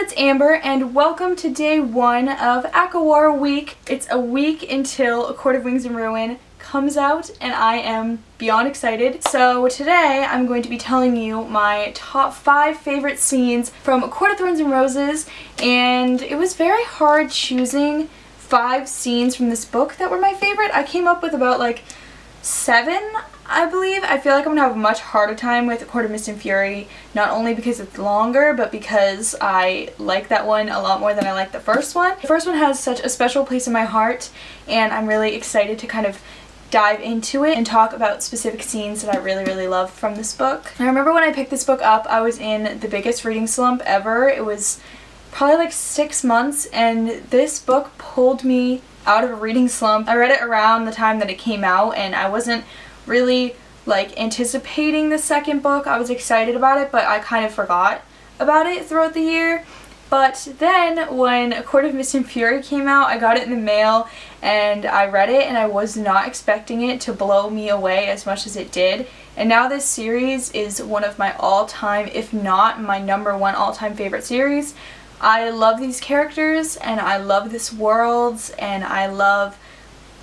it's Amber, and welcome to day 1 of Acowar week. It's a week until A Court of Wings and Ruin comes out, and I am beyond excited. So today I'm going to be telling you my top 5 favorite scenes from A Court of Thorns and Roses, and it was very hard choosing 5 scenes from this book that were my favorite. I came up with about like 7, I believe. I feel like I'm gonna have a much harder time with A Court of Mist and Fury, not only because it's longer, but because I like that one a lot more than I like the first one. The first one has such a special place in my heart, and I'm really excited to kind of dive into it and talk about specific scenes that I really love from this book. I remember when I picked this book up, I was in the biggest reading slump ever. It was probably like 6 months, and this book pulled me out of a reading slump. I read it around the time that it came out, and I wasn't really like anticipating the second book. I was excited about it, but I kind of forgot about it throughout the year. But then when A Court of Mist and Fury came out, I got it in the mail and I read it, and I was not expecting it to blow me away as much as it did. And now this series is one of my all-time, if not my #1 all-time favorite series. I love these characters, and I love this world, and I love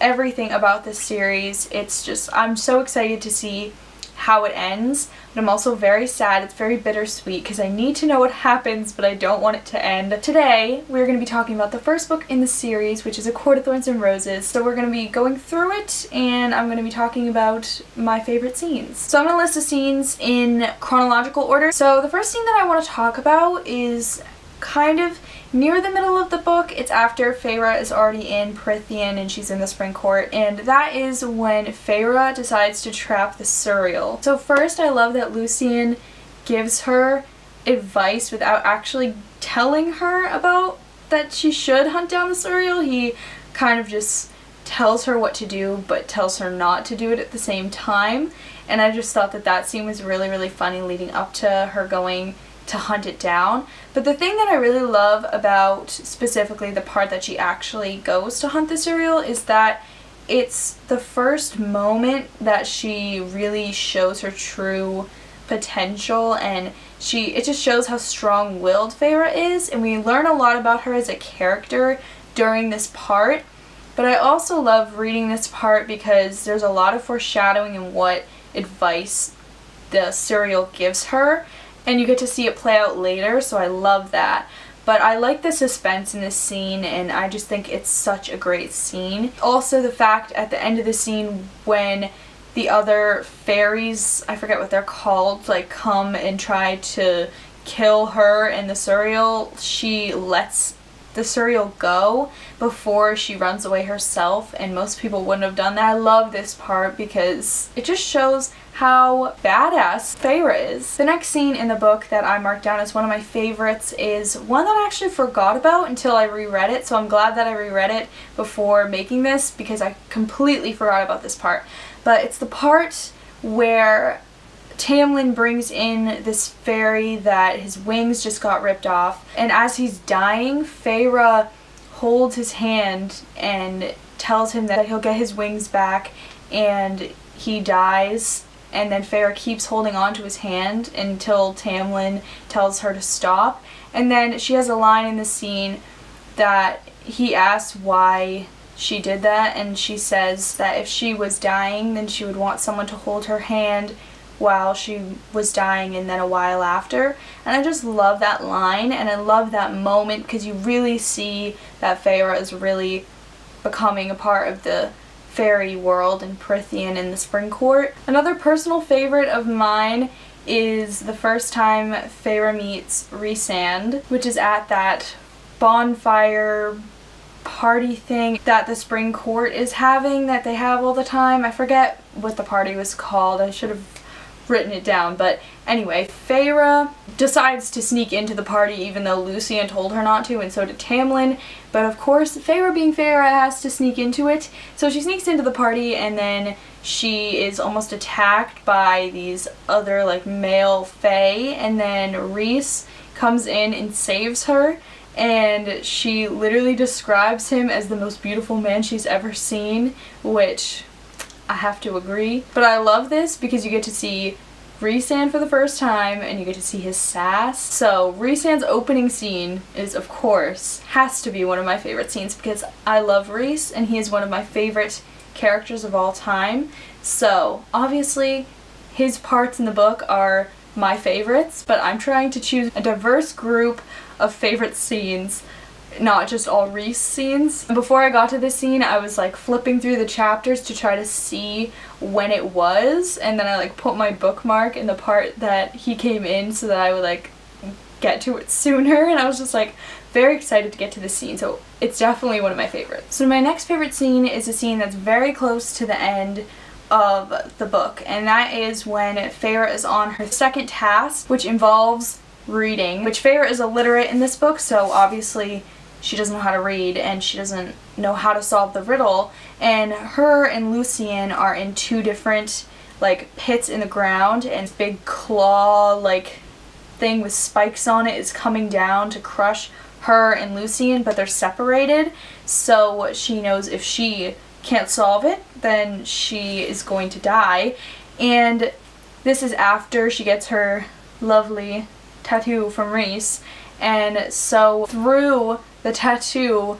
everything about this series. It's just, I'm so excited to see how it ends, but I'm also very sad. It's very bittersweet because I need to know what happens, but I don't want it to end. Today we're going to be talking about the first book in the series, which is A Court of Thorns and Roses. So we're going to be going through it, and I'm going to be talking about my favorite scenes. So I'm going to list the scenes in chronological order. So the first scene that I want to talk about is kind of near the middle of the book. It's after Feyre is already in Prythian and she's in the Spring Court, and that is when Feyre decides to trap the Suriel. So first, I love that Lucien gives her advice without actually telling her about that she should hunt down the Suriel. He kind of just tells her what to do, but tells her not to do it at the same time, and I just thought that that scene was really funny leading up to her going to hunt it down. But the thing that I really love about specifically the part that she actually goes to hunt the Suriel is that it's the first moment that she really shows her true potential, and it just shows how strong-willed Feyre is, and we learn a lot about her as a character during this part. But I also love reading this part because there's a lot of foreshadowing in what advice the Suriel gives her, and you get to see it play out later, so I love that. But I like the suspense in this scene, and I just think it's such a great scene. Also, the fact at the end of the scene when the other fairies, I forget what they're called, like come and try to kill her and the Suriel, she lets the Suriel go before she runs away herself, and most people wouldn't have done that. I love this part because it just shows how badass Feyre is. The next scene in the book that I marked down as one of my favorites is one that I actually forgot about until I reread it, so I'm glad that I reread it before making this because I completely forgot about this part. But it's the part where Tamlin brings in this fairy that his wings just got ripped off, and as he's dying, Feyre holds his hand and tells him that he'll get his wings back, and he dies. And then Feyre keeps holding on to his hand until Tamlin tells her to stop. And then she has a line in the scene that he asks why she did that, and she says that if she was dying, then she would want someone to hold her hand while she was dying and then a while after. And I just love that line, and I love that moment because you really see that Feyre is really becoming a part of the fairy world in Prythian in the Spring Court. Another personal favorite of mine is the first time Feyre meets Rhys, which is at that bonfire party thing that the Spring Court is having, that they have all the time. I forget what the party was called. I should have written it down, but anyway, Feyre decides to sneak into the party even though Lucien told her not to, and so did Tamlin. But of course, Feyre being Feyre has to sneak into it, so she sneaks into the party, and then she is almost attacked by these other like male fae, and then Rhys comes in and saves her, and she literally describes him as the most beautiful man she's ever seen, which I have to agree. But I love this because you get to see Rhys for the first time, and you get to see his sass. So Rhys's opening scene is, of course, has to be one of my favorite scenes because I love Rhys and he is one of my favorite characters of all time. So obviously his parts in the book are my favorites, but I'm trying to choose a diverse group of favorite scenes, not just all Rhys scenes. Before I got to this scene, I was like flipping through the chapters to try to see when it was, and then I like put my bookmark in the part that he came in so that I would like get to it sooner, and I was just like very excited to get to this scene, so it's definitely one of my favorites. So my next favorite scene is a scene that's very close to the end of the book, and that is when Feyre is on her second task, which involves reading, which Feyre is illiterate in this book, so obviously she doesn't know how to read and she doesn't know how to solve the riddle, and her and Lucien are in two different like pits in the ground, and this big claw like thing with spikes on it is coming down to crush her and Lucien, but they're separated, so she knows if she can't solve it then she is going to die. And this is after she gets her lovely tattoo from Rhys, and so through the tattoo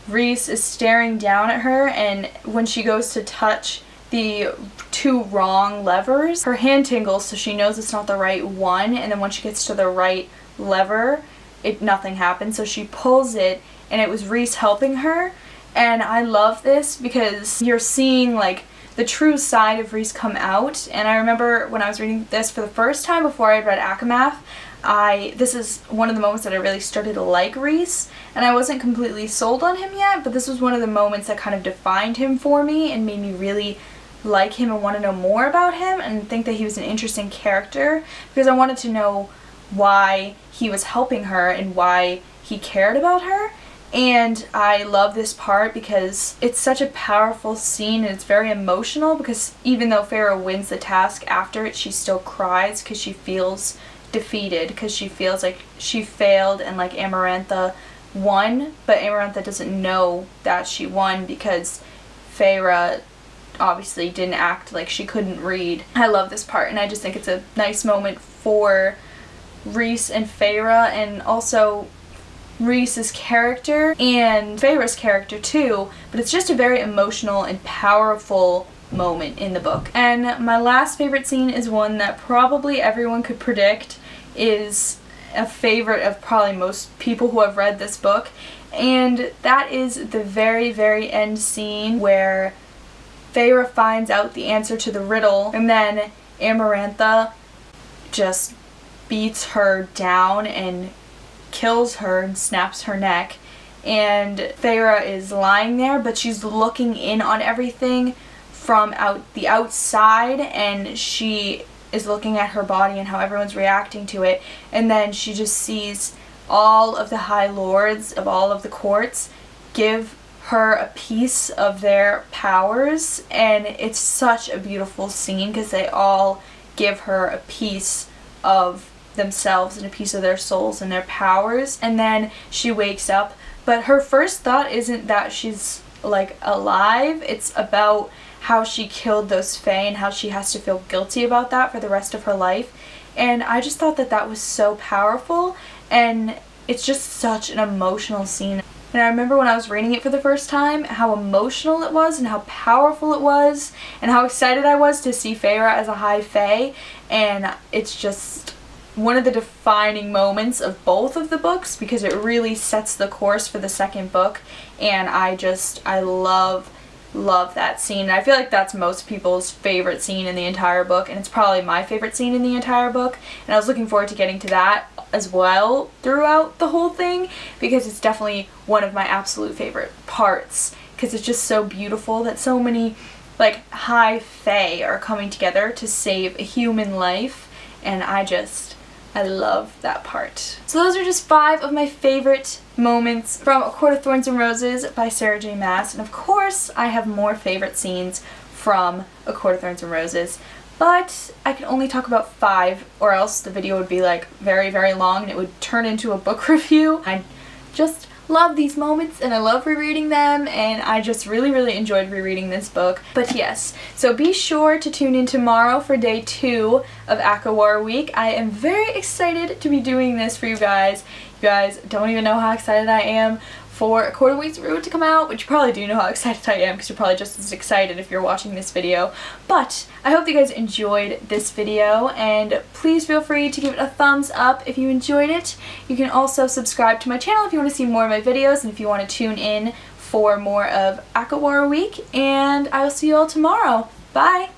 Rhys is staring down at her, and when she goes to touch the two wrong levers, her hand tingles, so she knows it's not the right one, and then when she gets to the right lever, nothing happens, so she pulls it, and it was Rhys helping her. And I love this because you're seeing like the true side of Rhys come out. And I remember when I was reading this for the first time before I had read ACOMAF, this is one of the moments that I really started to like Rhys, and I wasn't completely sold on him yet, but this was one of the moments that kind of defined him for me and made me really like him and want to know more about him and think that he was an interesting character, because I wanted to know why he was helping her and why he cared about her. And I love this part because it's such a powerful scene, and it's very emotional because even though Feyre wins the task after it, she still cries because she feels defeated, because she feels like she failed and like Amarantha won, but Amarantha doesn't know that she won because Feyre obviously didn't act like she couldn't read. I love this part, and I just think it's a nice moment for Rhys and Feyre, and also Rhys's character and Feyre's character too, but it's just a very emotional and powerful moment in the book. And my last favorite scene is one that probably everyone could predict is a favorite of probably most people who have read this book, and that is the very, very end scene where Feyre finds out the answer to the riddle, and then Amarantha just beats her down and kills her and snaps her neck, and Feyre is lying there, but she's looking in on everything from the outside, and she is looking at her body and how everyone's reacting to it, and then she just sees all of the High Lords of all of the courts give her a piece of their powers, and it's such a beautiful scene because they all give her a piece of themselves and a piece of their souls and their powers, and then she wakes up, but her first thought isn't that she's like alive, it's about how she killed those Fae and how she has to feel guilty about that for the rest of her life. And I just thought that that was so powerful, and it's just such an emotional scene. And I remember when I was reading it for the first time how emotional it was and how powerful it was and how excited I was to see Feyre as a High Fae, and it's just one of the defining moments of both of the books because it really sets the course for the second book, and I love that scene. And I feel like that's most people's favorite scene in the entire book, and it's probably my favorite scene in the entire book, and I was looking forward to getting to that as well throughout the whole thing because it's definitely one of my absolute favorite parts because it's just so beautiful that so many like High Fae are coming together to save a human life, and I love that part. So those are just 5 of my favorite moments from A Court of Thorns and Roses by Sarah J. Maas, and of course I have more favorite scenes from A Court of Thorns and Roses, but I can only talk about 5 or else the video would be like very, very long and it would turn into a book review. I just love these moments and I love rereading them, and I just really enjoyed rereading this book. But yes, so be sure to tune in tomorrow for day 2 of Acowar week. I am very excited to be doing this for you guys. You guys don't even know how excited I am for A Quarter Wings of Ruin to come out, which you probably do know how excited I am because you're probably just as excited if you're watching this video. But I hope you guys enjoyed this video, and please feel free to give it a thumbs up if you enjoyed it. You can also subscribe to my channel if you want to see more of my videos and if you want to tune in for more of Acowar week, and I will see you all tomorrow. Bye!